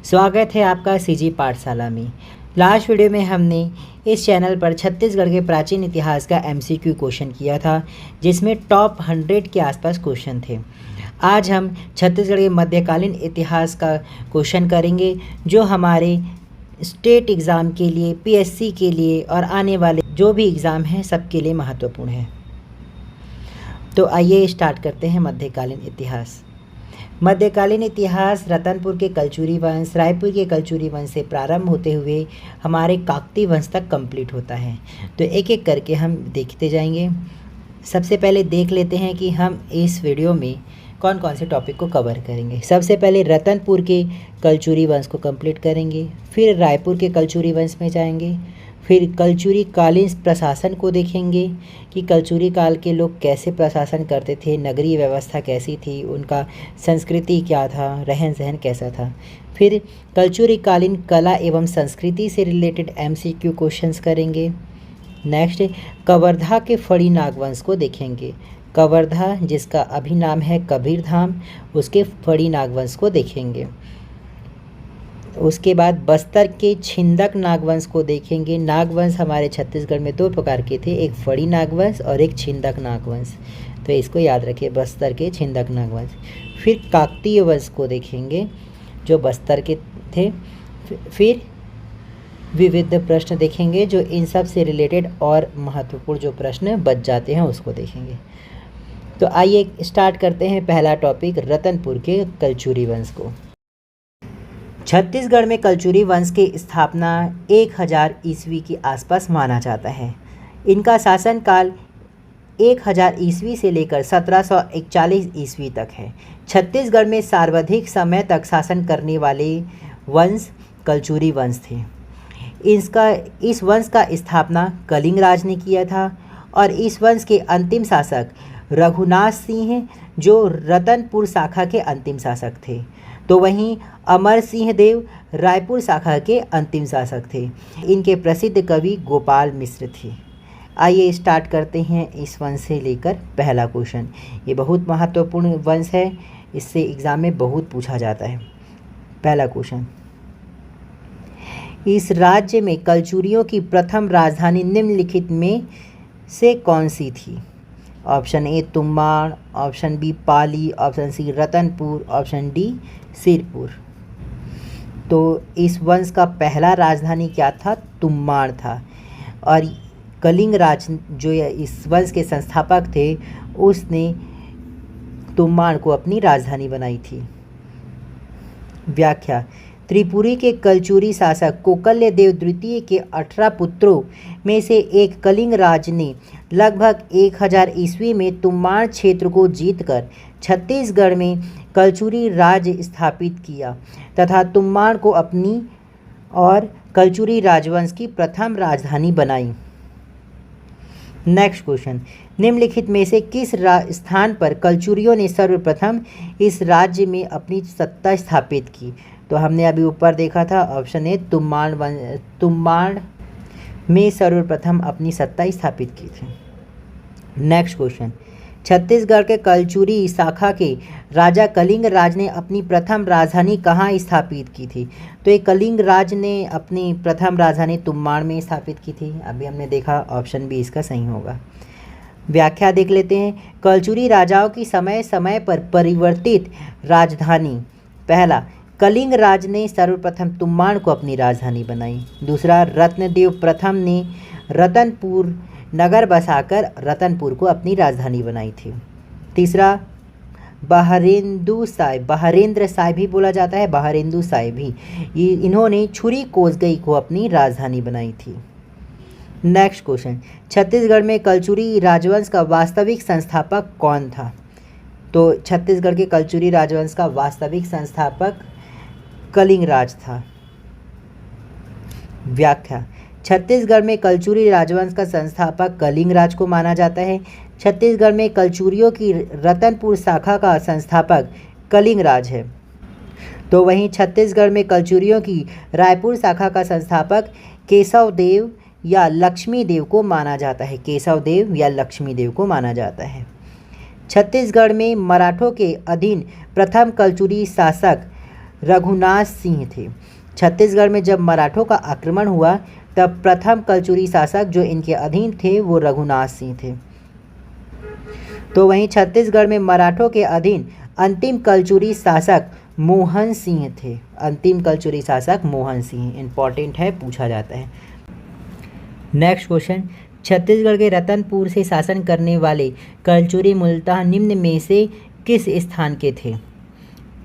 स्वागत है आपका सीजी पाठशाला में। लास्ट वीडियो में हमने इस चैनल पर छत्तीसगढ़ के प्राचीन इतिहास का एमसीक्यू क्वेश्चन किया था, जिसमें टॉप 100 के आसपास क्वेश्चन थे। आज हम छत्तीसगढ़ के मध्यकालीन इतिहास का क्वेश्चन करेंगे, जो हमारे स्टेट एग्ज़ाम के लिए, पीएससी के लिए और आने वाले जो भी एग्ज़ाम हैं सबके लिए महत्वपूर्ण है। तो आइए स्टार्ट करते हैं मध्यकालीन इतिहास। मध्यकालीन इतिहास रतनपुर के कलचुरी वंश, रायपुर के कलचुरी वंश से प्रारंभ होते हुए हमारे काकती वंश तक कंप्लीट होता है। तो एक एक करके हम देखते जाएंगे। सबसे पहले देख लेते हैं कि हम इस वीडियो में कौन कौन से टॉपिक को कवर करेंगे। सबसे पहले रतनपुर के कलचुरी वंश को कंप्लीट करेंगे, फिर रायपुर के कलचुरी वंश में जाएंगे, फिर कलचुरी कालीन प्रशासन को देखेंगे कि कलचुरी काल के लोग कैसे प्रशासन करते थे, नगरीय व्यवस्था कैसी थी, उनका संस्कृति क्या था, रहन सहन कैसा था। फिर कलचुरी कालीन कला एवं संस्कृति से रिलेटेड एमसीक्यू क्वेश्चंस करेंगे। नेक्स्ट कवर्धा के फड़ी नागवंश को देखेंगे। कवर्धा, जिसका अभी नाम है कबीरधाम, उसके फड़ी नागवंश को देखेंगे। उसके बाद बस्तर के छिंदक नागवंश को देखेंगे। नागवंश हमारे छत्तीसगढ़ में दो प्रकार के थे, एक फड़ी नागवंश और एक छिंदक नागवंश। तो इसको याद रखिए, बस्तर के छिंदक नागवंश। फिर काकतीय वंश को देखेंगे, जो बस्तर के थे। फिर विविध प्रश्न देखेंगे, जो इन सब से रिलेटेड और महत्वपूर्ण जो प्रश्न बच जाते हैं उसको देखेंगे। तो आइए स्टार्ट करते हैं पहला टॉपिक, रतनपुर के कलचुरी वंश को। छत्तीसगढ़ में कलचुरी वंश की स्थापना 1000 ईस्वी के आसपास माना जाता है। इनका शासनकाल 1000 ईस्वी से लेकर 1741 ईस्वी तक है। छत्तीसगढ़ में सर्वाधिक समय तक शासन करने वाले वंश कलचुरी वंश थे। इस वंश का स्थापना कलिंग राज ने किया था और इस वंश के अंतिम शासक रघुनाथ सिंह, जो रतनपुर शाखा के अंतिम शासक थे। तो वहीं अमर सिंह देव रायपुर शाखा के अंतिम शासक थे। इनके प्रसिद्ध कवि गोपाल मिश्र थे। आइए स्टार्ट करते हैं इस वंश से लेकर पहला क्वेश्चन। ये बहुत महत्वपूर्ण वंश है, इससे एग्जाम में बहुत पूछा जाता है। पहला क्वेश्चन, इस राज्य में कलचुरियों की प्रथम राजधानी निम्नलिखित में से कौन सी थी? Option A Tumbad, option B Pali, option C Ratanpur, option D Sirpur. तो इस वंश का पहला राजधानी क्या था? तुम्बाड़ था। और कलिंग राज, जो इस वंश के संस्थापक थे, उसने तुम्बाड़ को अपनी राजधानी बनाई थी। व्याख्या, त्रिपुरी के कलचुरी शासक कोकल्य देव द्वितीय के 18 पुत्रों में से एक कलिंग राज ने लगभग 1000 ईस्वी में तुम्बाड़ क्षेत्र को जीतकर छत्तीसगढ़ में कलचुरी राज स्थापित किया तथा तुम्बाड़ को अपनी और कलचुरी राजवंश की प्रथम राजधानी बनाई। नेक्स्ट क्वेश्चन, निम्नलिखित में से किस स्थान पर कलचुरियों ने सर्वप्रथम इस राज्य में अपनी सत्ता स्थापित की? तो हमने अभी ऊपर देखा था, ऑप्शन ए तुम्बाड़ में सर्वप्रथम अपनी सत्ता स्थापित की थी। नेक्स्ट क्वेश्चन, छत्तीसगढ़ के कलचुरी शाखा के राजा कलिंग राज ने अपनी प्रथम राजधानी कहाँ स्थापित की थी? तो ये कलिंग राज ने अपनी प्रथम राजधानी तुम्बाड़ में स्थापित की थी। अभी हमने देखा, ऑप्शन बी इसका सही होगा। व्याख्या देख लेते हैं। कलचुरी राजाओं की समय समय पर परिवर्तित राजधानी। पहला, कलिंग राज ने सर्वप्रथम तुम्बाड़ को अपनी राजधानी बनाई। दूसरा, रत्नदेव प्रथम ने रतनपुर नगर बसाकर रतनपुर को अपनी राजधानी बनाई थी। तीसरा, बहरेंद्र साय भी बोला जाता है, बहरेंद्र साय भी, इन्होंने छुरी कोसगई को अपनी राजधानी बनाई थी। नेक्स्ट क्वेश्चन, छत्तीसगढ़ में कलचुरी राजवंश का वास्तविक संस्थापक कौन था? तो छत्तीसगढ़ के कलचुरी राजवंश का वास्तविक संस्थापक कलिंग राज था। व्याख्या, छत्तीसगढ़ में कलचुरी राजवंश का संस्थापक कलिंग राज को माना जाता है। छत्तीसगढ़ में कलचुरियों की रतनपुर शाखा का संस्थापक कलिंग राज है। तो वहीं छत्तीसगढ़ में कलचुरियों की रायपुर शाखा का संस्थापक केशव देव या लक्ष्मी देव को माना जाता है। केशव देव या लक्ष्मी देव को माना जाता है। छत्तीसगढ़ में मराठों के अधीन प्रथम कलचुरी शासक रघुनाथ सिंह थे। छत्तीसगढ़ में जब मराठों का आक्रमण हुआ तब प्रथम कलचुरी शासक जो इनके अधीन थे वो रघुनाथ सिंह थे। तो वहीं छत्तीसगढ़ में मराठों के अधीन अंतिम कलचुरी शासक मोहन सिंह थे। अंतिम कलचुरी शासक मोहन सिंह, इंपॉर्टेंट है, पूछा जाता है। नेक्स्ट क्वेश्चन, छत्तीसगढ़ के रतनपुर से शासन करने वाले कलचुरी मूलतः निम्न में से किस स्थान के थे?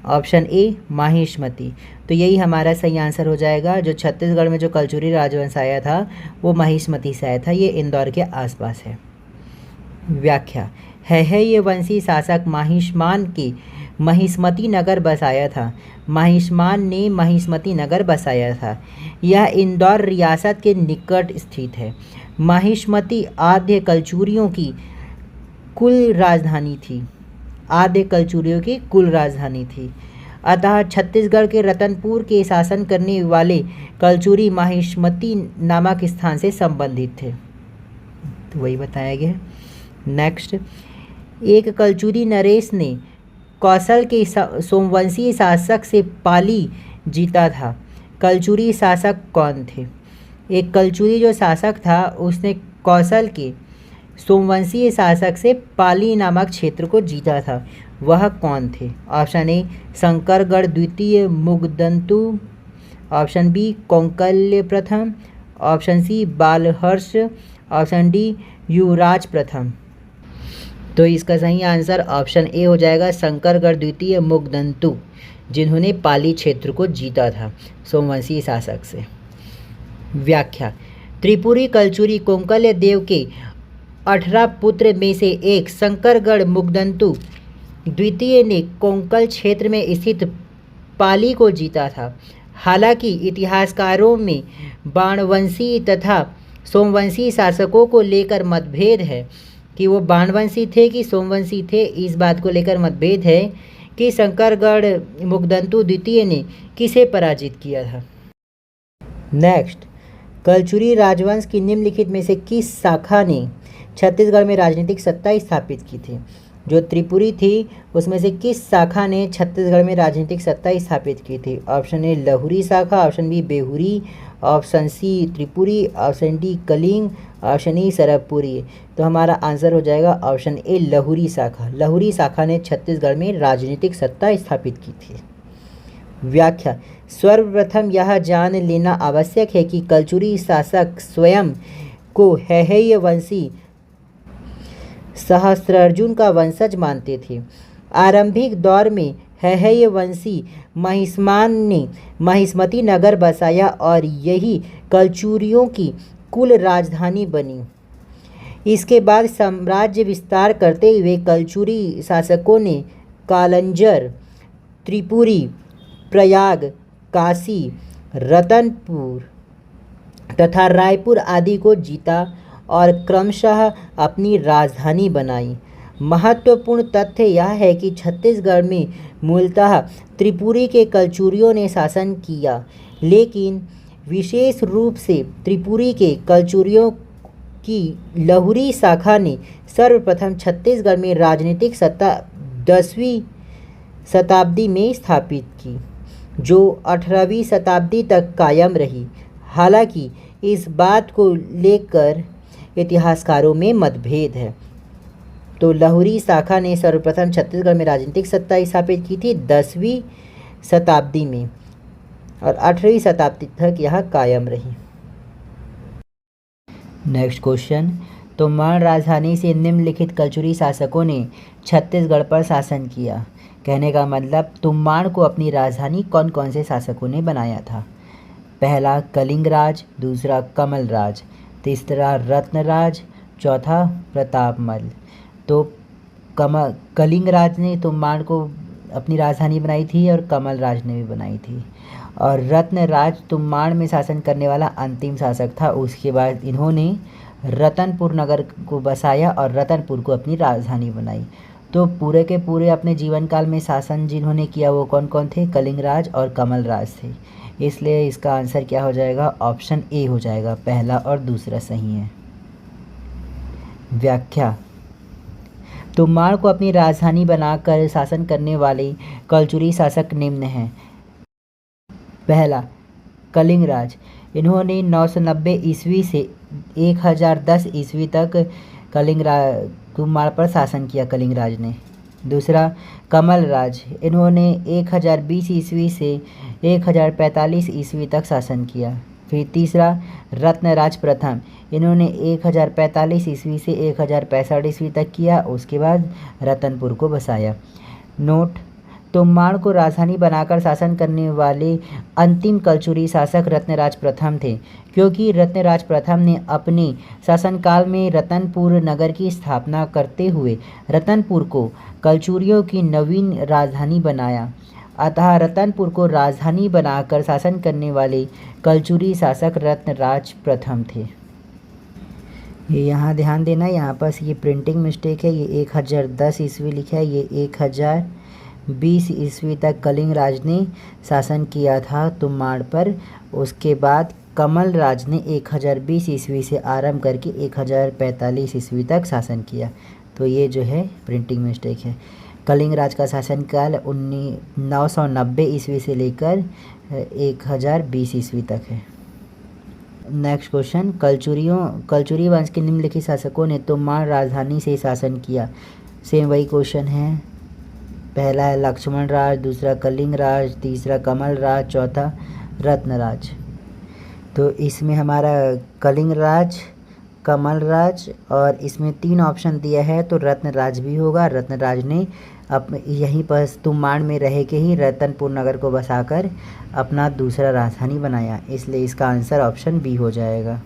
Option A Mahishmati. तो यही हमारा सही आंसर हो जाएगा। जो छत्तीसगढ़ में जो कलचुरी राजवंश आया था वो माहिष्मती से आया था। ये इंदौर के आसपास है। व्याख्या, है ये वंशी शासक माहिष्मान के महिष्मती नगर बसाया था। माहिष्मान ने महिष्मती नगर बसाया था। यह इंदौर रियासत के निकट स्थित है। माहिष्मती आद्य कलचुरियों की कुल राजधानी थी। आद्य कलचुरियों की कुल राजधानी थी। अतः छत्तीसगढ़ के रतनपुर के शासन करने वाले कलचुरी माहिष्मती नामक स्थान से संबंधित थे। तो वही बताया गया। नेक्स्ट, एक कलचुरी नरेश ने कौशल के सोमवंशी शासक से पाली जीता था। कलचुरी शासक कौन थे? एक कलचुरी जो शासक था उसने कौशल के सोमवंशीय शासक से पाली नामक क्षेत्र को जीता था। वह कौन थे? ऑप्शन ए शंकरगढ़ द्वितीय मुगदंतु, ऑप्शन बी कौंकल्य प्रथम, ऑप्शन सी बालहर्ष, ऑप्शन डी युवराज प्रथम। तो इसका सही आंसर ऑप्शन ए हो जाएगा, शंकरगढ़ द्वितीय मुगदंतु, जिन्होंने पाली क्षेत्र को जीता था सोमवंशीय शासक से। व्याख्या, त्रिपुरी कलचुरी कौंकल्य देव के 18 पुत्र में से एक शंकरगढ़ मुगदंतु द्वितीय ने कोंकण क्षेत्र में स्थित पाली को जीता था। हालांकि इतिहासकारों में बाणवंशी तथा सोमवंशी शासकों को लेकर मतभेद है कि वो बाणवंशी थे कि सोमवंशी थे। इस बात को लेकर मतभेद है कि शंकरगढ़ मुगदंतु द्वितीय ने किसे पराजित किया था। नेक्स्ट, कलचुरी राजवंश की निम्नलिखित में से किस शाखा ने छत्तीसगढ़ में राजनीतिक सत्ता स्थापित की थी? जो त्रिपुरी थी उसमें से किस शाखा ने छत्तीसगढ़ में राजनीतिक सत्ता स्थापित की थी? ऑप्शन ए लहुरी शाखा, option B Behuri, option C Tripuri, option D Kalinga, option E Sarabpuri. तो हमारा आंसर हो जाएगा ऑप्शन ए लहुरी शाखा। लहुरी शाखा ने छत्तीसगढ़ में राजनीतिक सत्ता स्थापित की थी। व्याख्या, सर्वप्रथम यह जान लेना आवश्यक है कि कलचुरी शासक स्वयं को हैहय वंशी सहस्त्रार्जुन का वंशज मानते थे। आरंभिक दौर में हैहय वंशी महिष्मान ने महिष्मती नगर बसाया और यही कलचुरियों की कुल राजधानी बनी। इसके बाद साम्राज्य विस्तार करते हुए कलचुरी शासकों ने कालंजर, त्रिपुरी, प्रयाग, काशी, रतनपुर तथा रायपुर आदि को जीता और क्रमशः अपनी राजधानी बनाई। महत्वपूर्ण तथ्य यह है कि छत्तीसगढ़ में मूलतः त्रिपुरी के कलचुरियों ने शासन किया, लेकिन विशेष रूप से त्रिपुरी के कलचुरियों की लहुरी शाखा ने सर्वप्रथम छत्तीसगढ़ में राजनीतिक सत्ता 10वीं शताब्दी में स्थापित की, जो 18वीं शताब्दी तक कायम रही। हालांकि इस बात को लेकर इतिहासकारों में मतभेद है। तो लहुरी शाखा ने सर्वप्रथम छत्तीसगढ़ में राजनीतिक सत्ता स्थापित की थी 10वीं शताब्दी में और 18वीं शताब्दी तक यह कायम रही। नेक्स्ट क्वेश्चन, तोमाड़ राजधानी से निम्नलिखित कलचुरी शासकों ने छत्तीसगढ़ पर शासन किया। कहने का मतलब तोमाड़ को अपनी राजधानी कौन कौन से शासकों ने बनाया था? पहला कलिंग राज, दूसरा कमल राज, तीसरा रत्नराज, चौथा प्रतापमल। तो कलिंग राज ने तोमाड़ को अपनी राजधानी बनाई थी और कमल राज ने भी बनाई थी। और रत्नराज तोमाड़ में शासन करने वाला अंतिम शासक था। उसके बाद इन्होंने रतनपुर नगर को बसाया और रतनपुर को अपनी राजधानी बनाई। तो पूरे के पूरे अपने जीवन काल में शासन जिन्होंने किया वो कौन कौन थे? कलिंग राज और कमल राज थे। इसलिए इसका आंसर क्या हो जाएगा? ऑप्शन ए हो जाएगा। पहला और दूसरा सही है। व्याख्या, तोमाड़ को अपनी राजधानी बनाकर शासन करने वाले कलचुरी शासक निम्न हैं। पहला कलिंग राज, इन्होंने 990 ईस्वी से 1010 ईस्वी तक कलिंग कुमार पर शासन किया कलिंग राज ने। दूसरा कमल राज, इन्होंने 1020 ईस्वी से 1045 ईस्वी तक शासन किया। फिर तीसरा रत्नराज प्रथम, इन्होंने 1045 ईस्वी से 1065 ईस्वी तक किया, उसके बाद रतनपुर को बसाया। नोट, तोमाड़ को राजधानी बनाकर शासन करने वाले अंतिम कलचुरी शासक रत्नराज प्रथम थे, क्योंकि रत्नराज प्रथम ने अपने शासनकाल में रतनपुर नगर की स्थापना करते हुए रतनपुर को कलचुरियों की नवीन राजधानी बनाया। अतः रतनपुर को राजधानी बनाकर शासन करने वाले कलचुरी शासक रत्नराज प्रथम थे। ये यहाँ ध्यान देना, यहाँ पास ये प्रिंटिंग मिस्टेक है, ये 1010 ईस्वी लिखा है, ये 1020 ईस्वी तक कलिंग राज ने शासन किया था तुमाड़ पर। उसके बाद कमल राज ने 1020 ईस्वी से आरंभ करके 1045 ईस्वी तक शासन किया। तो ये जो है प्रिंटिंग मिस्टेक है। कलिंग राज का शासनकाल 990 ईस्वी से लेकर 1020 ईस्वी तक है। नेक्स्ट क्वेश्चन, कलचुरी वंश के निम्नलिखित शासकों ने तोमाड़ राजधानी से शासन किया। सेम वही क्वेश्चन है। पहला है लक्ष्मण राज, दूसरा कलिंग राज, तीसरा कमल राज, चौथा रत्नराज। तो इसमें हमारा कलिंग राज, कमल राज और इसमें 3 ऑप्शन दिया है, तो रत्नराज भी होगा। रत्नराज ने यहीं पर तुमाड़ में रह के ही रतनपुर नगर को बसाकर अपना दूसरा राजधानी बनाया, इसलिए इसका आंसर ऑप्शन बी हो जाएगा।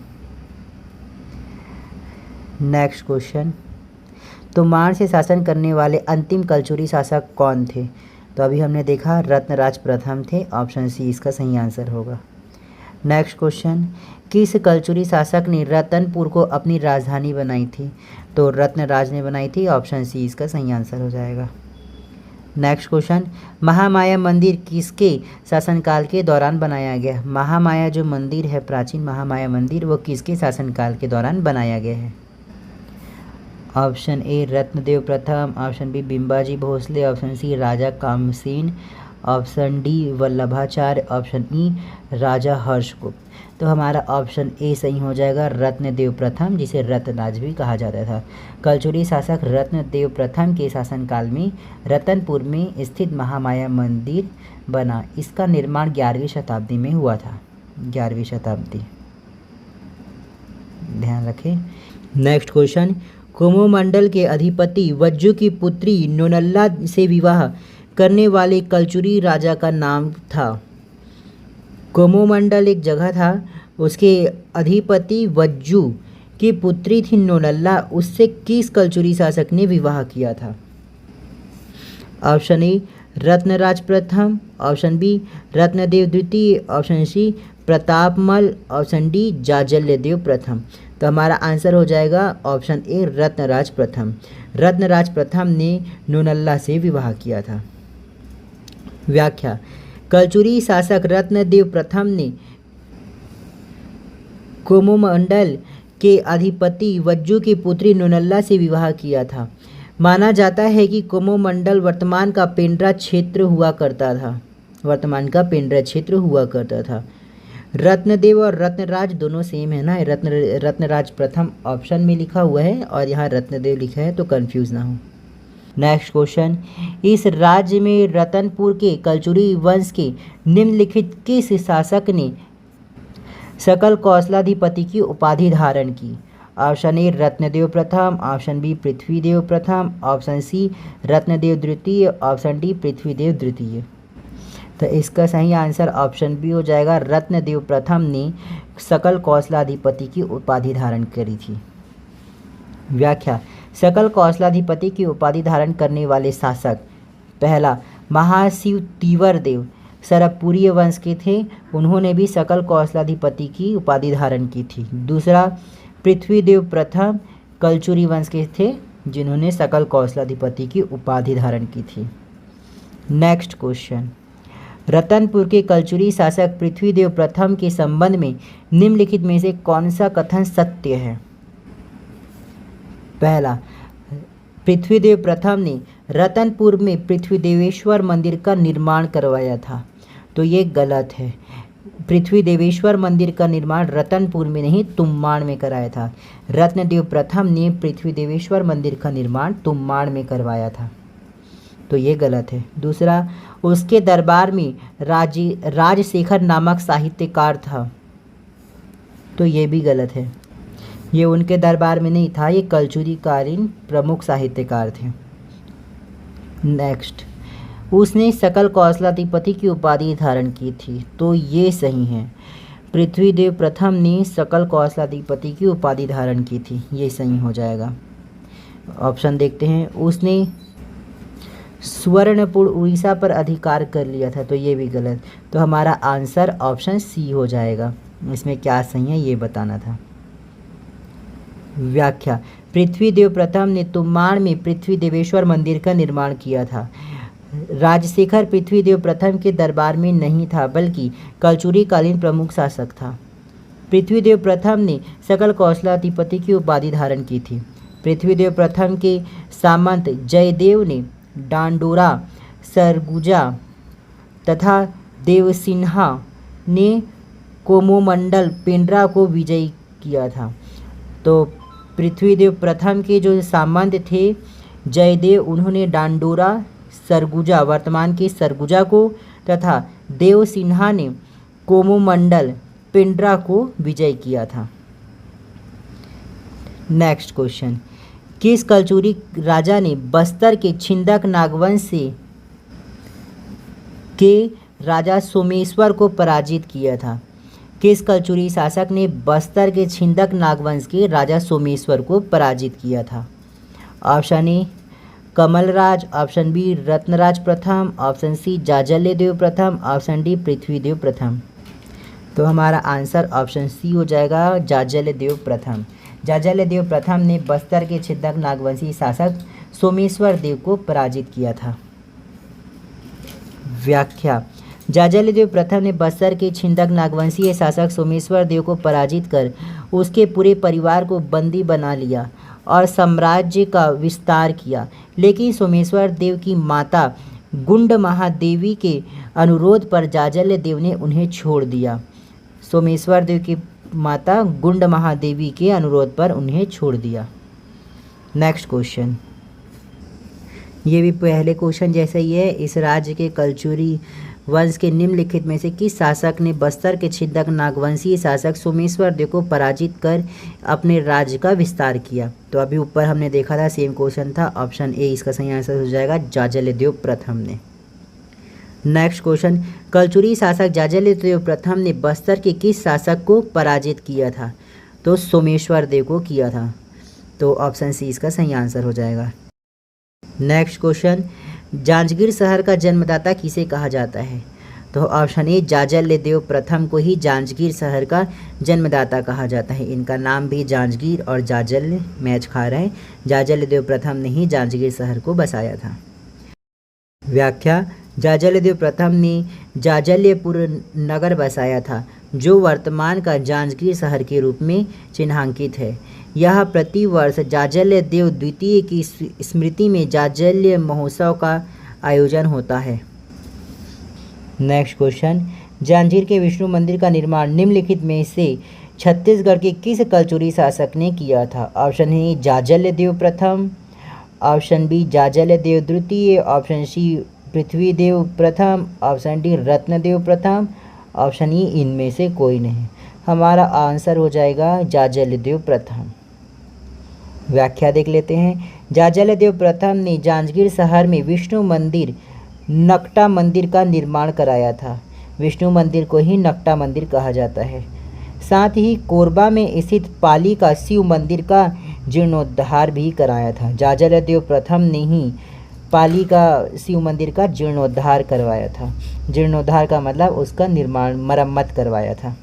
नेक्स्ट क्वेश्चन, तुमाड़ से शासन करने वाले अंतिम कलचुरी शासक कौन थे? तो अभी हमने देखा रत्नराज प्रथम थे, ऑप्शन सी इसका सही आंसर होगा। नेक्स्ट क्वेश्चन, किस कलचुरी शासक ने रतनपुर को अपनी राजधानी बनाई थी? तो रत्नराज ने बनाई थी, ऑप्शन सी इसका सही आंसर हो जाएगा। नेक्स्ट क्वेश्चन, महामाया मंदिर किसके शासनकाल के दौरान बनाया गया? महामाया जो मंदिर है, प्राचीन महामाया मंदिर, वो किसके शासनकाल के दौरान बनाया गया है? Option A Ratnadev Pratham, option B Bimbaji Bhosale, option C Raja Kamsen, option D Vallabhacharya, option E Raja Harshgupt. तो हमारा ऑप्शन ए सही हो जाएगा, रत्नदेव प्रथम, जिसे रत्नराज भी कहा जाता था। कलचुरी शासक रत्नदेव प्रथम के शासनकाल में रतनपुर में स्थित महामाया मंदिर बना। इसका निर्माण 11वीं शताब्दी में हुआ था, 11वीं शताब्दी, ध्यान रखें। नेक्स्ट क्वेश्चन, कोमोमंडल के अधिपति वज्जू की पुत्री नोनल्ला से विवाह करने वाले कलचुरी राजा का नाम था? कोमोमंडल एक जगह था, उसके अधिपति वज्जू की पुत्री थी नोनल्ला, उससे किस कलचुरी शासक ने विवाह किया था? ऑप्शन ए रत्नराज प्रथम, ऑप्शन बी रत्नदेव द्वितीय, option C Pratapmal, option D Jajalyadev प्रथम। तो हमारा आंसर हो जाएगा ऑप्शन ए रत्नराज प्रथम। रत्नराज प्रथम ने नोनल्ला से विवाह किया था। व्याख्या, कलचुरी शासक रत्नदेव प्रथम ने कोमोमंडल के अधिपति वज्जू की पुत्री नोनल्ला से विवाह किया था। माना जाता है कि कोमोमंडल वर्तमान का पेंड्रा क्षेत्र हुआ करता था। रत्नदेव और रत्नराज दोनों सेम है ना, रत्नराज प्रथम ऑप्शन में लिखा हुआ है और यहाँ रत्नदेव लिखा है, तो कंफ्यूज ना हो। नेक्स्ट क्वेश्चन, इस राज्य में रतनपुर के कलचुरी वंश के निम्नलिखित किस शासक ने सकल कौशलाधिपति की उपाधि धारण की? Option A Ratnadev Pratham, option B Prithvideva प्रथम, ऑप्शन सी रत्नदेव द्वितीय, ऑप्शन डी पृथ्वीदेव द्वितीय। तो इसका सही आंसर ऑप्शन बी हो जाएगा, रत्नदेव प्रथम ने सकल कौशलाधिपति की उपाधि धारण करी थी। व्याख्या, सकल कौशलाधिपति की उपाधि धारण करने वाले शासक, पहला महाशिव तीवर देव सरबपुरीय वंश के थे, उन्होंने भी सकल कौशलाधिपति की उपाधि धारण की थी। दूसरा पृथ्वीदेव प्रथम कलचुरी वंश के थे, जिन्होंने सकल कौशलाधिपति की उपाधि धारण की थी। नेक्स्ट क्वेश्चन, रतनपुर के कलचुरी शासक पृथ्वीदेव प्रथम के संबंध में निम्नलिखित में से कौन सा कथन सत्य है? पहला, पृथ्वीदेव प्रथम ने रतनपुर में पृथ्वीदेवेश्वर मंदिर का निर्माण करवाया था, तो ये गलत है। पृथ्वी देवेश्वर मंदिर का निर्माण रतनपुर में नहीं तुम्बाड़ में कराया था। रत्नदेव प्रथम ने पृथ्वी देवेश्वर मंदिर का निर्माण तुम्बाड़ में करवाया था, तो ये गलत है। दूसरा, उसके दरबार में राजशेखर नामक साहित्यकार था, तो ये भी गलत है। ये उनके दरबार में नहीं था, ये कलचुरी कालीन प्रमुख साहित्यकार थे। नेक्स्ट, उसने सकल कौशलाधिपति की उपाधि धारण की थी, तो ये सही है। पृथ्वीदेव प्रथम ने सकल कौशलाधिपति की उपाधि धारण की थी, ये सही हो जाएगा। ऑप्शन देखते हैं। उसने सुवर्णपुर उड़ीसा पर अधिकार कर लिया था, तो ये भी गलत। तो हमारा आंसर ऑप्शन सी हो जाएगा। इसमें क्या सही है ये बताना था। व्याख्या, पृथ्वीदेव प्रथम ने तुम्बाड़ में पृथ्वी देवेश्वर मंदिर का निर्माण किया था। राजशेखर पृथ्वीदेव प्रथम के दरबार में नहीं था, बल्कि कलचुरी कालीन प्रमुख शासक था। पृथ्वीदेव प्रथम ने सकल कौशलाधिपति की उपाधि धारण की थी। पृथ्वीदेव प्रथम के सामंत जयदेव ने डांडोरा, सरगुजा तथा देवसिन्हा ने कोमोमंडल, पेंड्रा को विजयी किया था। तो पृथ्वीदेव प्रथम के जो सामंत थे जयदेव, उन्होंने डांडोरा, सरगुजा, वर्तमान के सरगुजा को, तथा देवसिन्हा ने कोमोमंडल, पेंड्रा को विजय किया था। नेक्स्ट क्वेश्चन, किस कलचुरी राजा ने बस्तर के छिंदक नागवंश के राजा सोमेश्वर को पराजित किया था? किस कलचुरी शासक ने बस्तर के छिंदक नागवंश के राजा सोमेश्वर को पराजित किया था? Option A Kamalraj, option B Ratnaraj प्रथम, ऑप्शन सी जाजल्यदेव प्रथम, ऑप्शन डी पृथ्वीदेव प्रथम। तो हमारा आंसर ऑप्शन सी हो जाएगा, जाजल्यदेव प्रथम। जाजल्यदेव प्रथम ने बस्तर के छिंदक नागवंशी शासक सोमेश्वर देव को पराजित किया था। व्याख्या, जाजल्यदेव प्रथम ने बस्तर के छिंदक नागवंशीय शासक सोमेश्वर देव को पराजित कर उसके पूरे परिवार को बंदी बना लिया और साम्राज्य का विस्तार किया। लेकिन सोमेश्वर देव की माता गुंड महादेवी के अनुरोध पर जाजल्यदेव ने उन्हें छोड़ दिया। सोमेश्वर देव की माता गुंड महादेवी के अनुरोध पर उन्हें छोड़ दिया। नेक्स्ट क्वेश्चन, ये भी पहले क्वेश्चन जैसा ही है। इस राज्य के कलचुरी वंश के निम्नलिखित में से किस शासक ने बस्तर के छिंदक नागवंशीय शासक सोमेश्वर देव को पराजित कर अपने राज्य का विस्तार किया? तो अभी ऊपर हमने देखा था, सेम क्वेश्चन था। ऑप्शन ए इसका सही आंसर हो जाएगा, जाजल्यदेव प्रथम ने। नेक्स्ट क्वेश्चन, कलचुरी शासक जाजल्यदेव प्रथम ने बस्तर के किस शासक को पराजित किया था? तो सोमेश्वर देव को किया था। तो ऑप्शन सी इसका सही आंसर हो जाएगा। नेक्स्ट क्वेश्चन, जांजगीर शहर का जन्मदाता किसे कहा जाता है? तो ऑप्शन ए जाजल्यदेव प्रथम को ही जांजगीर शहर का जन्मदाता कहा जाता है। इनका नाम भी जांजगीर और जाजल्य मैच खा रहा है। जाजल्यदेव प्रथम ने ही जांजगीर शहर को बसाया था। व्याख्या, जाजल्यदेव प्रथम ने जाजल्यपुर नगर बसाया था, जो वर्तमान का जांजगीर शहर के रूप में चिन्हांकित है। यह प्रतिवर्ष जाजल्यदेव द्वितीय की स्मृति में जाजल्य महोत्सव का आयोजन होता है। नेक्स्ट क्वेश्चन, जांजगीर के विष्णु मंदिर का निर्माण निम्नलिखित में से छत्तीसगढ़ के किस कलचुरी शासक ने किया था? ऑप्शन ए जाजल्यदेव प्रथम, ऑप्शन बी जाजल्यदेव द्वितीय, ऑप्शन सी पृथ्वीदेव प्रथम, option D Ratnadev Pratham, option E इनमें से कोई नहीं। हमारा आंसर हो जाएगा जाजल्यदेव प्रथम। व्याख्या देख लेते हैं। जाजल्यदेव प्रथम ने जांजगीर शहर में विष्णु मंदिर नकटा मंदिर का निर्माण कराया था। विष्णु मंदिर को ही नकटा मंदिर कहा जाता है। साथ ही कोरबा में स्थित पाली का शिव मंदिर का जीर्णोद्धार भी कराया था। जाजल्यदेव प्रथम ने ही पाली का शिव मंदिर का जीर्णोद्धार करवाया था। जीर्णोद्धार का मतलब उसका निर्माण, मरम्मत करवाया था।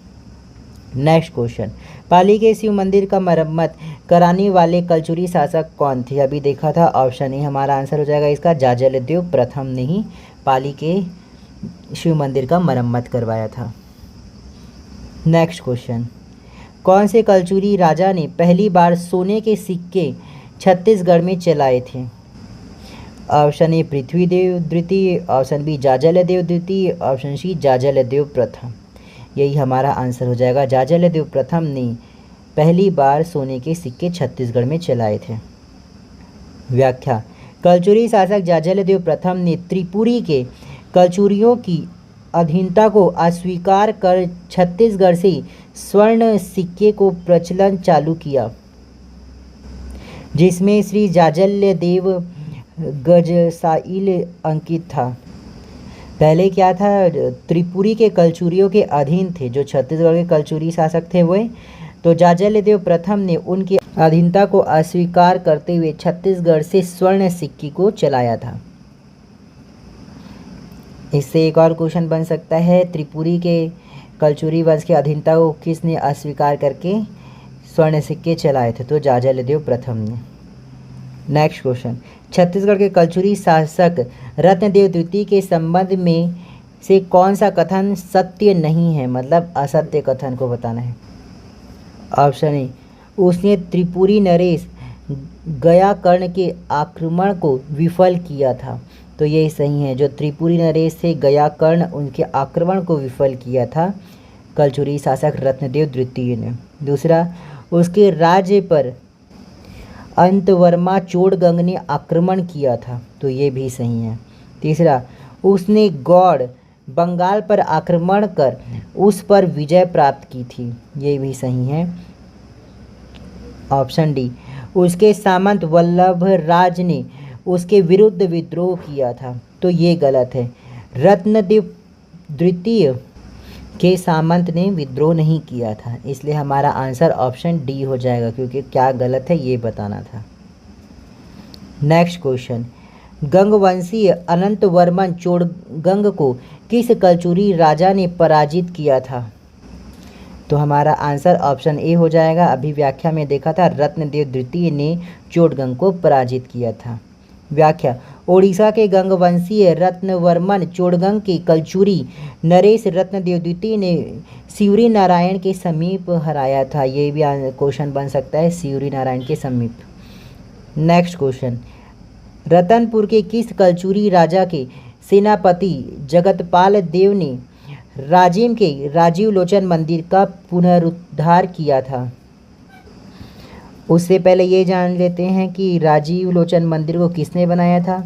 नेक्स्ट क्वेश्चन, पाली के शिव मंदिर का मरम्मत कराने वाले कलचुरी शासक कौन थे? अभी देखा था। ऑप्शन ए हमारा आंसर हो जाएगा इसका, जाजल्यदेव प्रथम ने ही पाली के शिव मंदिर का मरम्मत करवाया था। नेक्स्ट क्वेश्चन, कौन से कलचुरी राजा ने पहली बार सोने के सिक्के छत्तीसगढ़ में चलाए थे? ऑप्शन ए पृथ्वीदेव द्वितीय, ऑप्शन बी जाजल्यदेव द्वितीय, ऑप्शन सी जाजल्यदेव प्रथम। यही हमारा आंसर हो जाएगा। जाजलदेव प्रथम ने पहली बार सोने के सिक्के छत्तीसगढ़ में चलाए थे। व्याख्या, कलचुरी शासक जाजलदेव प्रथम ने त्रिपुरी के कलचुरियों की अधीनता को अस्वीकार कर छत्तीसगढ़ से स्वर्ण सिक्के को प्रचलन चालू किया, जिसमें श्री जाजल्यदेव गजसाइल अंकित था। पहले क्या था, त्रिपुरी के कलचुरियों के अधीन थे, जो छत्तीसगढ़ के कलचुरी शासक थे वो। तो जाजल्यदेव प्रथम ने उनकी अधीनता को अस्वीकार करते हुए छत्तीसगढ़ से स्वर्ण सिक्के को चलाया था। इससे एक और क्वेश्चन बन सकता है, त्रिपुरी के कलचुरी वंश की अधीनता को किसने अस्वीकार करके स्वर्ण सिक्के चलाए थे? तो जाजलदेव प्रथम ने। नेक्स्ट क्वेश्चन, छत्तीसगढ़ के कलचुरी शासक रत्नदेव द्वितीय के संबंध में से कौन सा कथन सत्य नहीं है, मतलब असत्य कथन को बताना है। ऑप्शन ए, उसने त्रिपुरी नरेश गयाकर्ण के आक्रमण को विफल किया था। तो ये सही है, जो त्रिपुरी नरेश थे गयाकर्ण, उनके आक्रमण को विफल किया था कलचुरी शासक रत्नदेव द्वितीय ने। दूसरा, उसके राज्य पर अंतवर्मा चोड़गंग ने आक्रमण किया था। तो ये भी सही है। तीसरा, उसने गौड़ बंगाल पर आक्रमण कर उस पर विजय प्राप्त की थी। ये भी सही है। ऑप्शन डी, उसके सामंत वल्लभ राज ने उसके विरुद्ध विद्रोह किया था। तो ये गलत है। रत्नदेव द्वितीय के सामंत ने विद्रोह नहीं किया था, इसलिए हमारा आंसर ऑप्शन डी हो जाएगा, क्योंकि क्या गलत है ये बताना था। नेक्स्ट क्वेश्चन, गंगवंशीय अनंत वर्मन चोड़गंग को किस कलचुरी राजा ने पराजित किया था? तो हमारा आंसर ऑप्शन ए हो जाएगा। अभी व्याख्या में देखा था, रत्नदेव द्वितीय ने चोड़गंग को पराजित किया था। व्याख्या, ओडिशा के गंगवंशीय रत्नवर्मन चोड़गंग के कलचुरी नरेश रत्नदेव द्वितीय ने सिवरी नारायण के समीप हराया था। ये भी क्वेश्चन बन सकता है, सिवरी नारायण के समीप। नेक्स्ट क्वेश्चन, रतनपुर के किस कलचुरी राजा के सेनापति जगतपाल देव ने राजिम के राजीव लोचन मंदिर का पुनरुद्धार किया था? उससे पहले ये जान लेते हैं कि राजीव लोचन मंदिर को किसने बनाया था।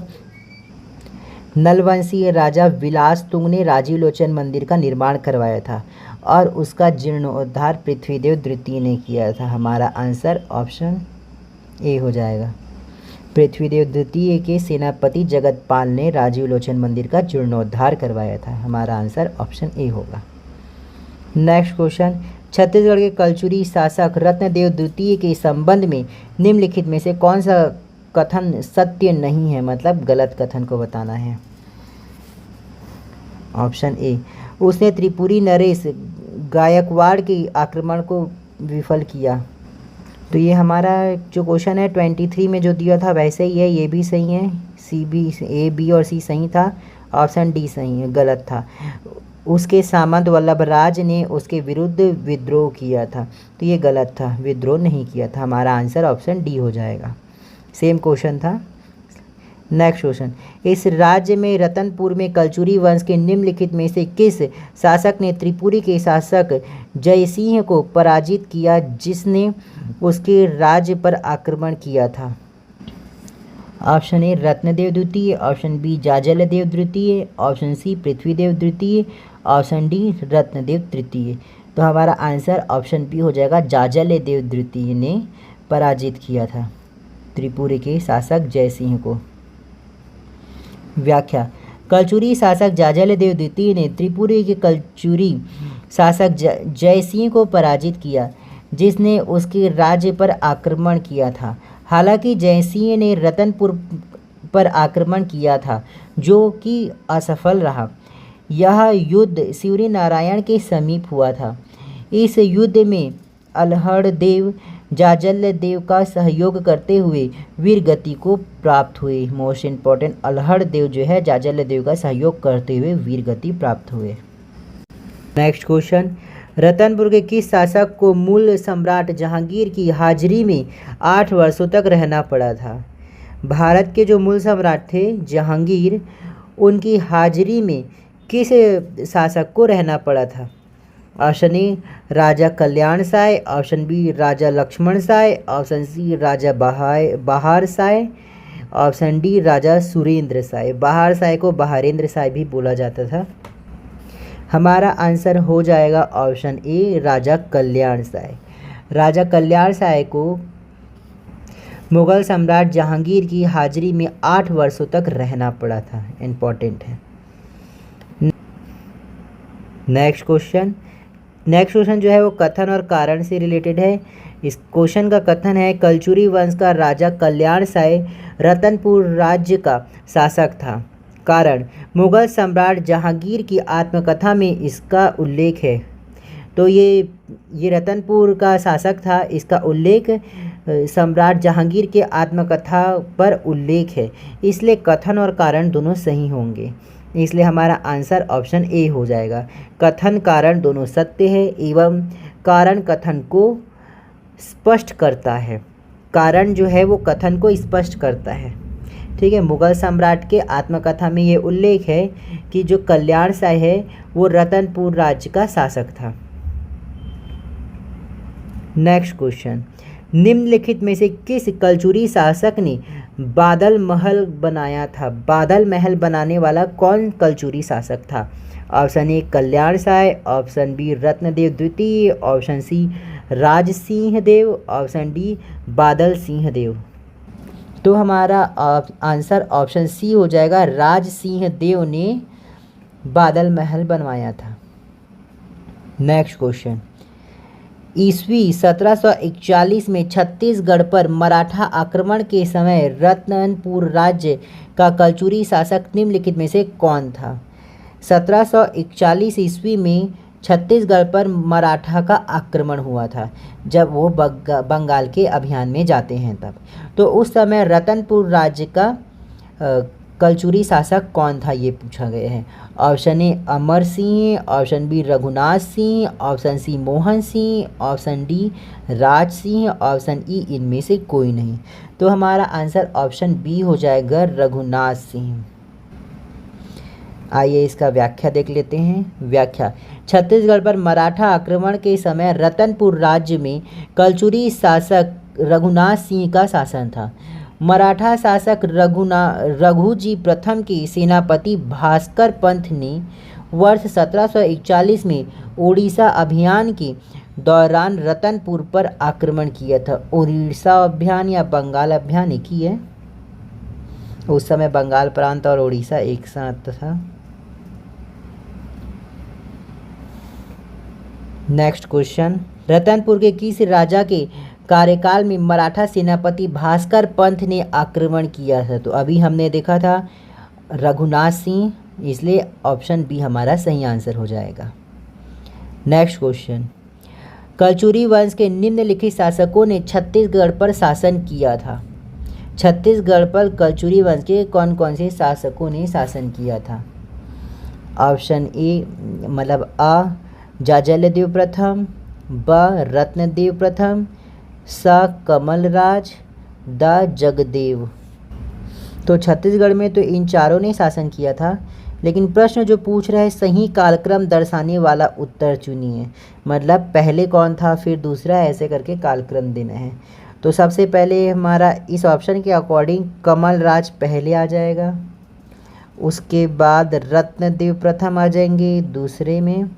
नलवंशीय राजा विलास तुंग ने राजीव लोचन मंदिर का निर्माण करवाया था और उसका जीर्णोद्धार पृथ्वीदेव द्वितीय ने किया था। हमारा आंसर ऑप्शन ए हो जाएगा। पृथ्वीदेव द्वितीय के सेनापति जगतपाल ने राजीव लोचन मंदिर का जीर्णोद्धार करवाया था। हमारा आंसर ऑप्शन ए होगा। नेक्स्ट क्वेश्चन, छत्तीसगढ़ के कलचुरी शासक रत्नदेव द्वितीय के संबंध में निम्नलिखित में से कौन सा कथन सत्य नहीं है, मतलब गलत कथन को बताना है। ऑप्शन ए, उसने त्रिपुरी नरेश गायकवाड़ के आक्रमण को विफल किया। तो ये हमारा जो क्वेश्चन है 23 में जो दिया था वैसे ही है, ये भी सही है। सी बी ए बी और सी सही था। ऑप्शन डी सही है, गलत था। उसके सामंत वल्लभ राज ने उसके विरुद्ध विद्रोह किया था। तो ये गलत था, विद्रोह नहीं किया था। हमारा आंसर ऑप्शन डी हो जाएगा। सेम क्वेश्चन था। नेक्स्ट क्वेश्चन, इस राज्य में रतनपुर में कलचुरी वंश के निम्नलिखित में से किस शासक ने त्रिपुरी के शासक जयसिंह को पराजित किया, जिसने उसके राज्य पर आक्रमण किया था? ऑप्शन ए रत्नदेव द्वितीय, ऑप्शन बी जाजलदेव द्वितीय, ऑप्शन सी पृथ्वीदेव द्वितीय, ऑप्शन डी रत्नदेव तृतीय। तो हमारा आंसर ऑप्शन बी हो जाएगा, जाजलदेव द्वितीय ने पराजित किया था त्रिपुरी के शासक जयसिंह को। व्याख्या, कलचुरी शासक जाजलदेव द्वितीय ने त्रिपुरी के कलचुरी शासक जयसिंह को पराजित किया, जिसने उसके राज्य पर आक्रमण किया था। हालांकि जयसिंह ने रतनपुर पर आक्रमण किया था, जो कि असफल रहा। यह युद्ध सिवरी नारायण के समीप हुआ था। इस युद्ध में अल्हड़देव जाजलदेव का सहयोग करते हुए वीर गति को प्राप्त हुए। मोस्ट इम्पॉर्टेंट, अल्हड़देव जो है जाजलदेव का सहयोग करते हुए वीर गति प्राप्त हुए। नेक्स्ट क्वेश्चन, रतनपुर के किस शासक को मूल सम्राट जहांगीर की हाजिरी में 8 वर्षों तक रहना पड़ा था? भारत के जो मूल सम्राट थे जहांगीर, उनकी हाजिरी में किस शासक को रहना पड़ा था? Option A Raja Kalyan Sai, option B Raja Lakshman Sai, option C Raja Bahar Sai, option D Raja Surendra Sai. Bahar Sai को बहारेंद्र साय भी बोला जाता था। हमारा आंसर हो जाएगा ऑप्शन ए राजा कल्याण साय। राजा कल्याण साय को मुगल सम्राट जहांगीर की हाजिरी में 8 वर्षों तक रहना पड़ा था। इम्पॉर्टेंट है। नेक्स्ट क्वेश्चन जो है वो कथन और कारण से रिलेटेड है। इस क्वेश्चन का कथन है, कलचुरी वंश का राजा कल्याण साय रतनपुर राज्य का शासक था। कारण, मुगल सम्राट जहांगीर की आत्मकथा में इसका उल्लेख है। तो ये रतनपुर का शासक था, इसका उल्लेख सम्राट जहांगीर के आत्मकथा पर उल्लेख है, इसलिए कथन और कारण दोनों सही होंगे। इसलिए हमारा आंसर ऑप्शन ए हो जाएगा। कथन कारण दोनों सत्य है एवं कारण कथन को स्पष्ट करता है। कारण जो है वो कथन को स्पष्ट करता है। ठीक है, मुगल सम्राट के आत्मकथा में ये उल्लेख है कि जो कल्याण साय है वो रतनपुर राज्य का शासक था। नेक्स्ट क्वेश्चन, निम्नलिखित में से किस कलचुरी शासक ने बादल महल बनाया था? बादल महल बनाने वाला कौन कलचुरी शासक था? Option A Kalyan Sai, option B Ratnadev द्वितीय, option C Raj Singh Dev, option D Badal Singh देव। तो हमारा आंसर ऑप्शन सी हो जाएगा, राज सिंह देव ने बादल महल बनवाया था। नेक्स्ट क्वेश्चन, ईस्वी 1741 में छत्तीसगढ़ पर मराठा आक्रमण के समय रतनपुर राज्य का कलचुरी शासक निम्नलिखित में से कौन था? 1741 ईस्वी में छत्तीसगढ़ पर मराठा का आक्रमण हुआ था, जब वो बंगाल के अभियान में जाते हैं तब। तो उस समय रतनपुर राज्य का कलचुरी शासक कौन था, ये पूछा गया है। Option A Amar Singh, option B Raghunath Singh, option C Mohan Singh, option D Raj Singh, option E इनमें से कोई नहीं। तो हमारा आंसर ऑप्शन बी हो जाएगा, रघुनाथ सिंह। आइए इसका व्याख्या देख लेते हैं। व्याख्या, छत्तीसगढ़ पर मराठा आक्रमण के समय रतनपुर राज्य में कलचुरी शासक रघुनाथ सिंह का शासन था। मराठा शासक रघुजी प्रथम के सेनापति भास्कर पंत ने वर्ष 1741 में उड़ीसा अभियान के दौरान रतनपुर पर आक्रमण किया था। उड़ीसा अभियान या बंगाल अभियान एक ही है, उस समय बंगाल प्रांत और उड़ीसा एक साथ था। नेक्स्ट क्वेश्चन, रतनपुर के किस राजा के कार्यकाल में मराठा सेनापति भास्कर पंत ने आक्रमण किया था? तो अभी हमने देखा था रघुनाथ सिंह, इसलिए ऑप्शन बी हमारा सही आंसर हो जाएगा। नेक्स्ट क्वेश्चन, कलचुरी वंश के निम्नलिखित शासकों ने छत्तीसगढ़ पर शासन किया था। छत्तीसगढ़ पर कलचुरी वंश के कौन कौन से शासकों ने शासन किया था? ऑप्शन ए मतलब अ जाजलदेव प्रथम, ब रत्नदेव प्रथम, स कमलराज, द जगदेव। तो छत्तीसगढ़ में तो इन चारों ने शासन किया था, लेकिन प्रश्न जो पूछ रहा है सही कालक्रम दर्शाने वाला उत्तर चुनिए। मतलब पहले कौन था फिर दूसरा, ऐसे करके कालक्रम देना है। तो सबसे पहले हमारा इस ऑप्शन के अकॉर्डिंग कमलराज पहले आ जाएगा, उसके बाद रत्नदेव प्रथम आ जाएंगे दूसरे में,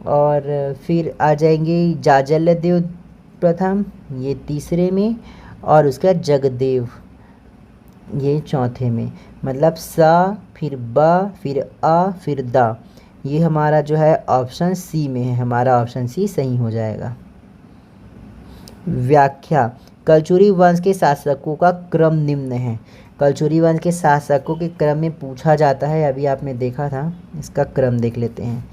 और फिर आ जाएंगे जाजलदेव प्रथम ये तीसरे में, और उसका जगदेव ये चौथे में। मतलब सा फिर ब फिर अ फिर द, ये हमारा जो है ऑप्शन सी में है। हमारा ऑप्शन सी सही हो जाएगा। व्याख्या, कलचुरी वंश के शासकों का क्रम निम्न है। कलचुरी वंश के शासकों के क्रम में पूछा जाता है, अभी आपने देखा था, इसका क्रम देख लेते हैं।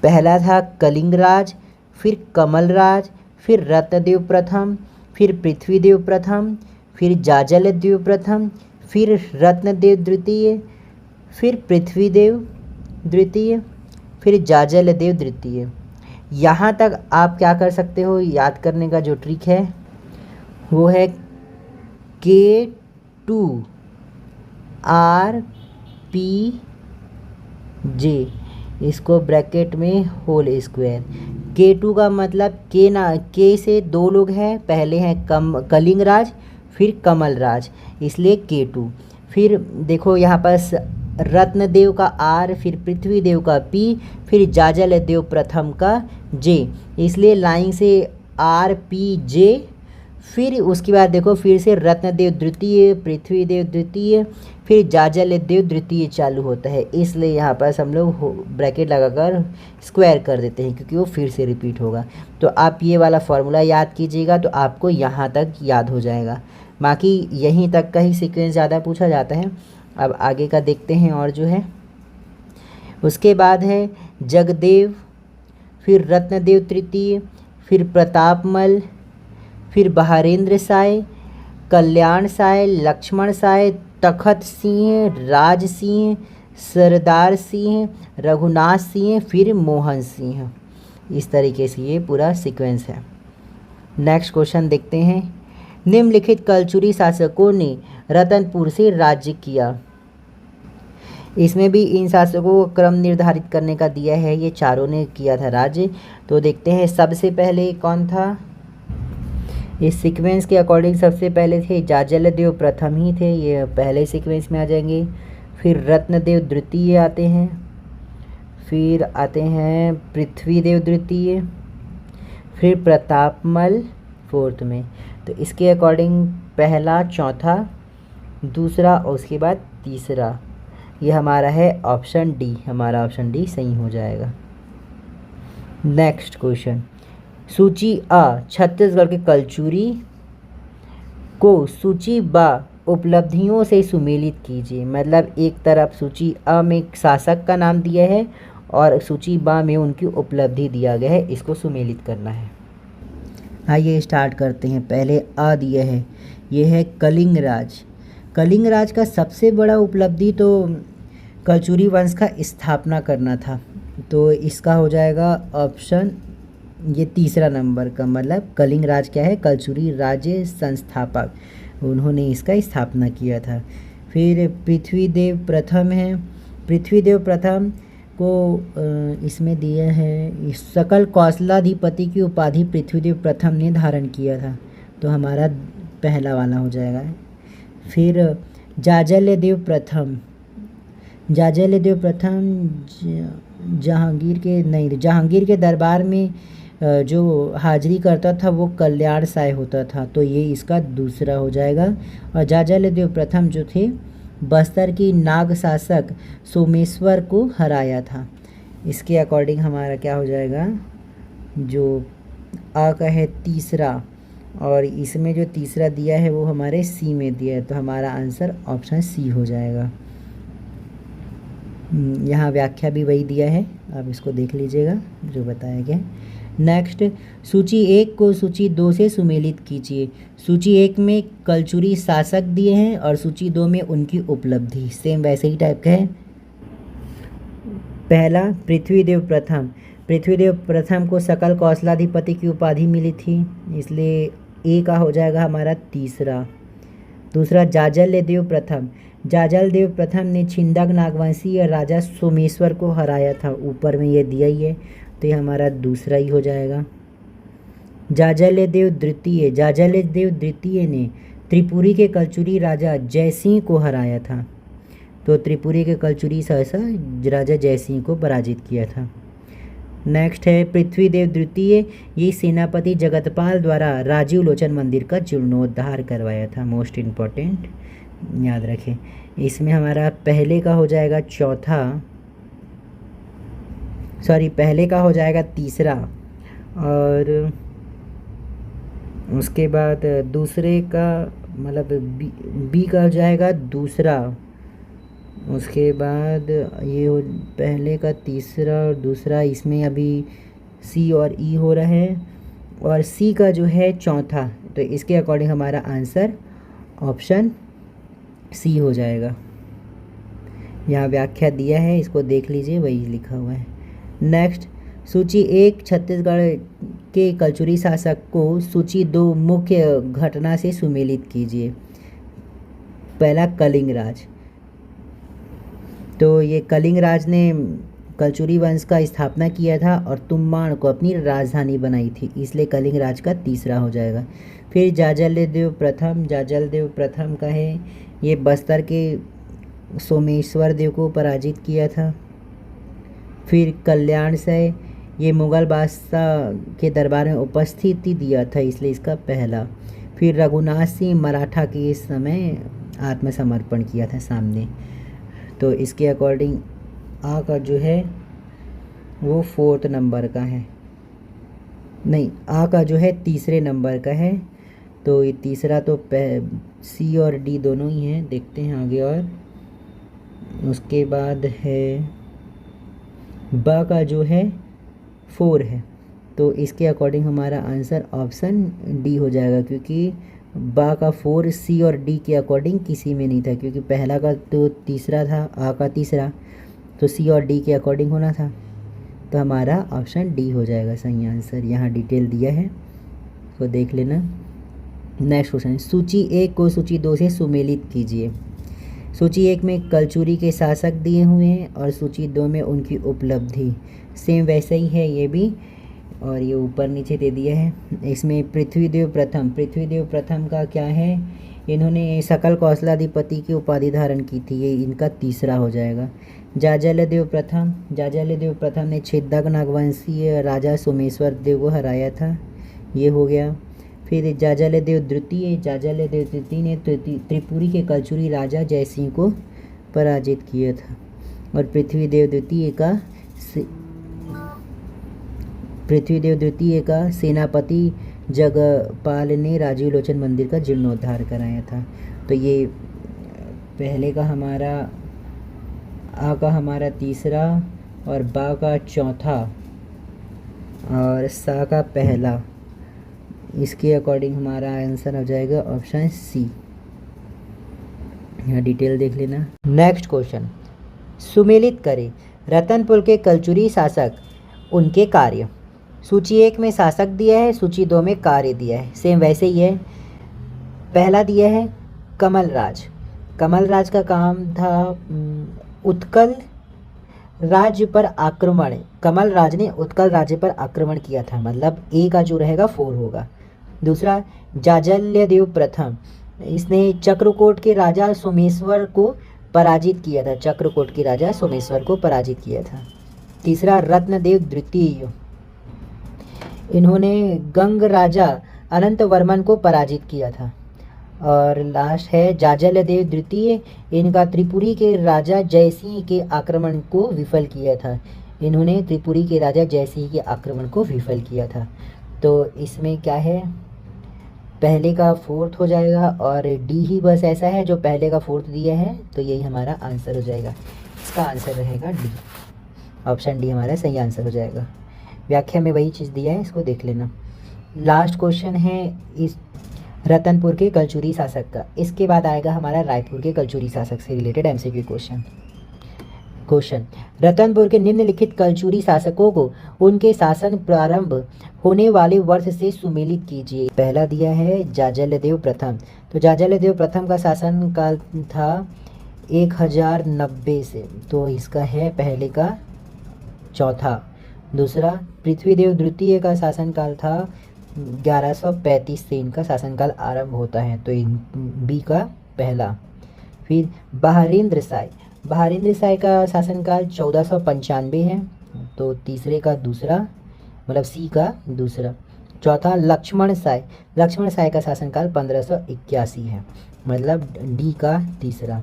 पहला था कलिंगराज, फिर कमलराज, फिर रत्नदेव प्रथम, फिर पृथ्वीदेव प्रथम, फिर जाजलदेव प्रथम, फिर रत्नदेव द्वितीय, फिर पृथ्वीदेव द्वितीय, फिर जाजलदेव द्वितीय। यहाँ तक आप क्या कर सकते हो, याद करने का जो ट्रिक है वो है K2 RPJ। इसको ब्रैकेट में होल स्क्वायर। K2 का मतलब के से दो लोग हैं, पहले हैं कलिंगराज फिर कमलराज, इसलिए K2। फिर देखो यहाँ पास रत्नदेव का R, फिर पृथ्वीदेव का P, फिर जाजलदेव प्रथम का J, इसलिए लाइन से RPJ। फिर उसके बाद देखो फिर से रत्नदेव द्वितीय, पृथ्वीदेव द्वितीय, फिर जाजलदेव द्वितीय चालू होता है, इसलिए यहाँ पर हम लोग ब्रैकेट लगाकर स्क्वायर कर देते हैं क्योंकि वो फिर से रिपीट होगा। तो आप ये वाला फॉर्मूला याद कीजिएगा तो आपको यहाँ तक याद हो जाएगा। बाकी यहीं तक का ही सीक्वेंस ज़्यादा पूछा जाता है। अब आगे का देखते हैं और जो है उसके बाद है जगदेव, फिर रत्नदेव तृतीय, फिर प्रतापमल, फिर बहारेंद्र साय, कल्याण साय, लक्ष्मण साय, तखत सिंह, राज सिंह, सरदार सिंह, रघुनाथ सिंह, फिर मोहन सिंह। इस तरीके से ये पूरा सीक्वेंस है। नेक्स्ट क्वेश्चन देखते हैं। निम्नलिखित कलचुरी शासकों ने रतनपुर से राज्य किया। इसमें भी इन शासकों को क्रम निर्धारित करने का दिया है, ये चारों ने किया था राज्य। तो देखते हैं सबसे पहले कौन था। इस सीक्वेंस के अकॉर्डिंग सबसे पहले थे जाजलदेव प्रथम ही थे, ये पहले सीक्वेंस में आ जाएंगे। फिर रत्नदेव द्वितीय आते हैं, फिर आते हैं पृथ्वीदेव द्वितीय, फिर प्रतापमल फोर्थ में। तो इसके अकॉर्डिंग पहला, चौथा, दूसरा और उसके बाद तीसरा, ये हमारा है ऑप्शन डी। हमारा ऑप्शन डी सही हो जाएगा। Next question. सूची अ छत्तीसगढ़ के कलचुरी को सूची ब उपलब्धियों से सुमेलित कीजिए। मतलब एक तरफ सूची अ में शासक का नाम दिया है और सूची ब में उनकी उपलब्धि दिया गया है, इसको सुमेलित करना है। आइए स्टार्ट करते हैं। पहले अ दिया है, ये है कलिंगराज। कलिंगराज का सबसे बड़ा उपलब्धि तो कलचुरी वंश का स्थापना करना था, तो इसका हो जाएगा ऑप्शन ये तीसरा नंबर का। मतलब कलिंगराज क्या है, कलचुरी राज्य संस्थापक, उन्होंने इसका स्थापना किया था। फिर पृथ्वीदेव प्रथम है। पृथ्वीदेव प्रथम को इसमें दिया है सकल कौशलाधिपति की उपाधि पृथ्वीदेव प्रथम ने धारण किया था, तो हमारा पहला वाला हो जाएगा। फिर जाजलदेव प्रथम, जाजलदेव प्रथम जहांगीर के दरबार में जो हाजिरी करता था वो कल्याण साय होता था, तो ये इसका दूसरा हो जाएगा। और जाजलदेव प्रथम जो थे बस्तर की नाग शासक सोमेश्वर को हराया था, इसके अकॉर्डिंग हमारा क्या हो जाएगा, जो आ का है तीसरा, और इसमें जो तीसरा दिया है वो हमारे सी में दिया है, तो हमारा आंसर ऑप्शन सी हो जाएगा। यहाँ व्याख्या भी वही दिया है, आप इसको देख लीजिएगा जो बताया गया है। नेक्स्ट, सूची 1 को सूची 2 से सुमेलित कीजिए। सूची 1 में कलचुरी शासक दिए हैं और सूची 2 में उनकी उपलब्धि, सेम वैसे ही टाइप का है। पहला पृथ्वीदेव प्रथम, पृथ्वीदेव प्रथम को सकल कौशलाधिपति की उपाधि मिली थी, इसलिए ए का हो जाएगा हमारा तीसरा। दूसरा जाजलदेव प्रथम, जाजलदेव प्रथम ने छिंदक नागवंशी और राजा सोमेश्वर को हराया था, ऊपर में ये दिया ही है, तो ये हमारा दूसरा ही हो जाएगा। जाजलदेव द्वितीय, जाजलदेव द्वितीय ने त्रिपुरी के कलचुरी राजा जयसिंह को हराया था, तो त्रिपुरी के कलचुरी सहसा राजा जयसिंह को पराजित किया था। नेक्स्ट है पृथ्वीदेव द्वितीय, ये सेनापति जगतपाल द्वारा राजीव लोचन मंदिर का जीर्णोद्धार करवाया था, मोस्ट इम्पॉर्टेंट याद रखें। इसमें हमारा पहले का हो जाएगा पहले का हो जाएगा तीसरा, और उसके बाद दूसरे का मतलब बी का हो जाएगा दूसरा, उसके बाद ये हो पहले का तीसरा और दूसरा, इसमें अभी सी और ई हो रहा है, और सी का जो है चौथा, तो इसके अकॉर्डिंग हमारा आंसर ऑप्शन सी हो जाएगा। यहाँ व्याख्या दिया है, इसको देख लीजिए, वही लिखा हुआ है। नेक्स्ट, सूची 1 छत्तीसगढ़ के कलचुरी शासक को सूची 2 मुख्य घटना से सुमेलित कीजिए। पहला कलिंगराज, तो ये कलिंगराज ने कलचुरी वंश का स्थापना किया था और तुम्बाड़ को अपनी राजधानी बनाई थी, इसलिए कलिंग राज का तीसरा हो जाएगा। फिर जाजलदेव प्रथम का है, ये बस्तर के सोमेश्वर देव को पराजित किया था। फिर कल्याण से ये मुग़ल बादशाह के दरबार में उपस्थिति दिया था, इसलिए इसका पहला। फिर रघुनाथ सिंह मराठा के इस समय आत्मसमर्पण किया था सामने। तो इसके अकॉर्डिंग आ का जो है वो 4th नंबर का है, नहीं आ का जो है तीसरे नंबर का है। तो ये तीसरा तो सी और डी दोनों ही हैं, देखते हैं आगे। और उसके बाद है बा का जो है 4 है, तो इसके अकॉर्डिंग हमारा आंसर ऑप्शन डी हो जाएगा, क्योंकि बा का 4 सी और डी के अकॉर्डिंग किसी में नहीं था, क्योंकि पहला का तो तीसरा था, आ का तीसरा, तो सी और डी के अकॉर्डिंग होना था। तो हमारा ऑप्शन डी हो जाएगा सही आंसर। यहाँ डिटेल दिया है तो देख लेना। नेक्स्ट क्वेश्चन, सूची 1 को सूची 2 से सुमेलित कीजिए। सूची 1 में कलचुरी के शासक दिए हुए हैं और सूची 2 में उनकी उपलब्धि, सेम वैसे ही है ये भी, और ये ऊपर नीचे दे दिया है। इसमें पृथ्वीदेव प्रथम का क्या है, इन्होंने सकल कौशलाधिपति की उपाधि धारण की थी, ये इनका तीसरा हो जाएगा। जाजलदेव प्रथम ने छिद्दक नागवंशीय राजा सोमेश्वर देव को हराया था, ये हो गया। फिर जाजलदेव द्वितीय ने त्रिपुरी के कलचुरी राजा जयसिंह को पराजित किया था। और पृथ्वीदेव द्वितीय का सेनापति जगपाल ने राजीव लोचन मंदिर का जीर्णोद्धार कराया था। तो ये पहले का हमारा, आ का हमारा तीसरा और बा का चौथा और सा का पहला, इसके अकॉर्डिंग हमारा आंसर हो जाएगा ऑप्शन सी। यहाँ डिटेल देख लेना। नेक्स्ट क्वेश्चन, सुमेलित करें रतनपुर के कलचुरी शासक, उनके कार्य। सूची 1 में शासक दिया है, सूची 2 में कार्य दिया है, सेम वैसे ही है। पहला दिया है कमल राज का काम था उत्कल राज्य पर आक्रमण। कमल राज ने उत्कल राज्य पर आक्रमण किया था, मतलब ए का जो रहेगा 4 होगा। दूसरा जाजल्यदेव प्रथम, इसने चक्रकोट के राजा सोमेश्वर को पराजित किया था। तीसरा रत्नदेव द्वितीय, इन्होंने गंग राजा अनंत वर्मन को पराजित किया था। और लास्ट है जाजलदेव द्वितीय, इनका त्रिपुरी के राजा जयसिंह के आक्रमण को विफल किया था। इन्होंने त्रिपुरी के राजा जयसिंह के आक्रमण को विफल किया था। तो इसमें क्या है, पहले का 4th हो जाएगा और डी ही बस ऐसा है जो पहले का 4th दिया है, तो यही हमारा आंसर हो जाएगा। इसका आंसर रहेगा डी, ऑप्शन डी हमारा सही आंसर हो जाएगा। व्याख्या में वही चीज़ दिया है, इसको देख लेना। लास्ट क्वेश्चन है इस रतनपुर के कलचुरी शासक का। इसके बाद आएगा हमारा रायपुर के कलचुरी शासक से रिलेटेड एमसीक्यू क्वेश्चन। रतनपुर के निम्नलिखित कलचुरी शासकों को उनके शासन प्रारंभ होने वाले वर्ष से सुमेलित कीजिए। पहला दिया है जाजलदेव प्रथम, तो जाजलदेव प्रथम का शासन काल था 1090 से, तो इसका है पहले का चौथा। दूसरा पृथ्वीदेव द्वितीय का शासनकाल था 1135 से इनका शासनकाल आरंभ होता है, तो इन बी का पहला। फिर बहारेंद्र साय का शासनकाल 1495 है, तो तीसरे का दूसरा, मतलब सी का दूसरा। चौथा लक्ष्मण साय का शासनकाल 1581 है, मतलब डी का तीसरा।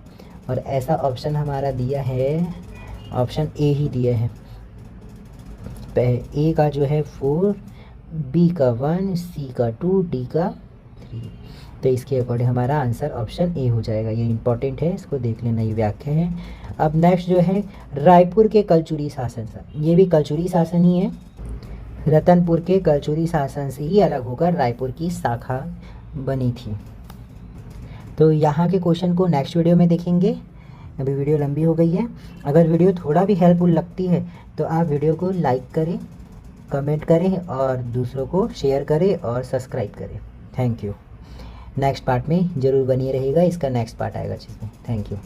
और ऐसा ऑप्शन हमारा दिया है, ऑप्शन ए ही दिया है। ए का जो है 4, बी का 1, सी का 2, डी का 3, तो इसके अकॉर्डिंग हमारा आंसर ऑप्शन ए हो जाएगा। ये इंपॉर्टेंट है, इसको देख लेना, ये व्याख्या है। अब नेक्स्ट जो है रायपुर के कलचुरी शासन, ये भी कलचुरी शासन ही है। रतनपुर के कलचुरी शासन से ही अलग होकर रायपुर की शाखा बनी थी। तो यहाँ के क्वेश्चन को नेक्स्ट वीडियो में देखेंगे। अभी वीडियो लंबी हो गई है। अगर वीडियो थोड़ा भी हेल्पफुल लगती है तो आप वीडियो को लाइक करें, कमेंट करें और दूसरों को शेयर करें और सब्सक्राइब करें। Thank you. नेक्स्ट पार्ट में ज़रूर बनिए रहेगा, इसका नेक्स्ट पार्ट आएगा चीज़ में। Thank you.